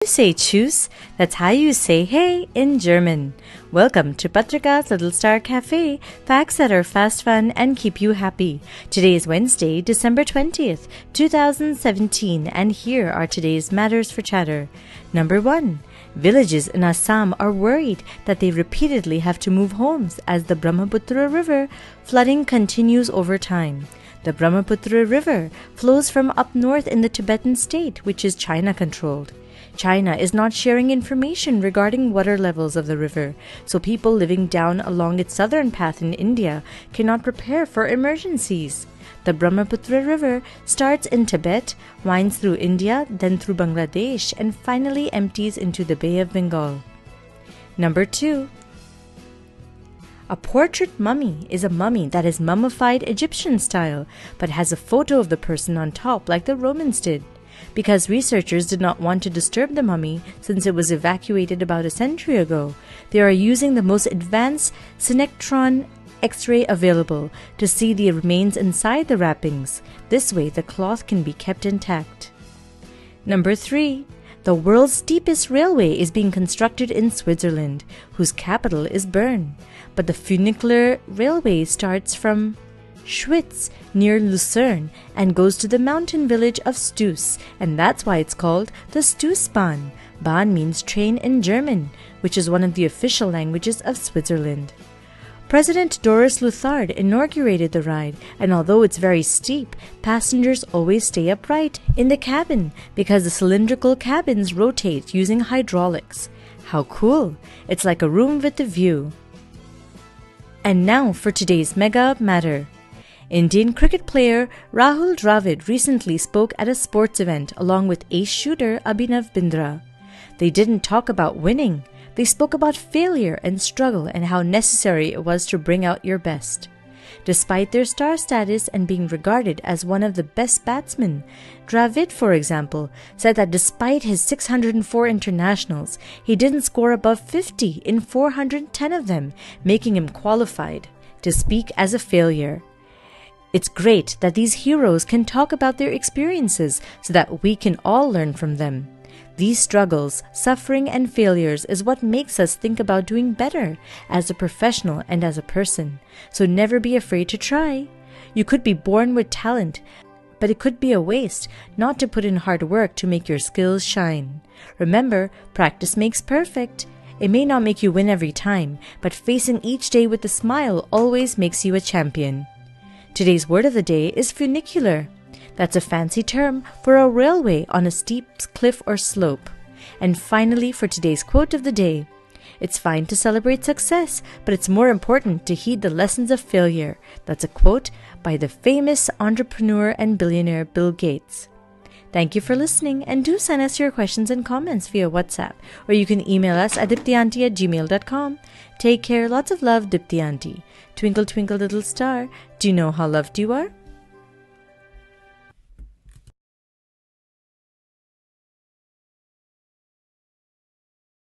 You say choose, that's how you say hey in German. Welcome to Patrika's Little Star Cafe, facts that are fast, fun, and keep you happy. Today is Wednesday, December 20th, 2017, and here are today's matters for chatter. Number 1. Villages in Assam are worried that they repeatedly have to move homes as the Bhramaputra river flooding continues over time. The Bhramaputra river flows from up north in the Tibetan state, which is China-controlled. China is not sharing information regarding water levels of the river, so people living down along its southern path in India cannot prepare for emergencies. The Brahmaputra River starts in Tibet, winds through India, then through Bangladesh, and finally empties into the Bay of Bengal. Number 2. A portrait mummy is a mummy that is mummified Egyptian style, but has a photo of the person on top like the Romans did. Because researchers did not want to disturb the mummy since it was evacuated about a century ago, they are using the most advanced synechron X-ray available to see the remains inside the wrappings. This way the cloth can be kept intact. Number 3. The world's steepest railway is being constructed in Switzerland, whose capital is Bern. But the funicular railway starts from Schwyz near Lucerne and goes to the mountain village of Stuss, and that's why it's called the Stussbahn. Bahn means train in German, which is one of the official languages of Switzerland. President Doris Leuthard inaugurated the ride, and although it's very steep, passengers always stay upright in the cabin because the cylindrical cabins rotate using hydraulics. How cool! It's like a room with a view. And now for today's mega matter. Indian cricket player Rahul Dravid recently spoke at a sports event along with ace shooter Abhinav Bindra. They didn't talk about winning. They spoke about failure and struggle and how necessary it was to bring out your best. Despite their star status and being regarded as one of the best batsmen, Dravid, for example, said that despite his 604 internationals, he didn't score above 50 in 410 of them, making him qualified to speak as a failure. It's great that these heroes can talk about their experiences so that we can all learn from them. These struggles, suffering, and failures is what makes us think about doing better as a professional and as a person. So never be afraid to try. You could be born with talent, but it could be a waste not to put in hard work to make your skills shine. Remember, practice makes perfect. It may not make you win every time, but facing each day with a smile always makes you a champion. Today's word of the day is funicular. That's a fancy term for a railway on a steep cliff or slope. And finally, for today's quote of the day, it's fine to celebrate success, but it's more important to heed the lessons of failure. That's a quote by the famous entrepreneur and billionaire Bill Gates. Thank you for listening, and do send us your questions and comments via WhatsApp, or you can email us at diptyanti@gmail.com. Take care, lots of love, Dipti Auntie. Twinkle, twinkle, little star, do you know how loved you are?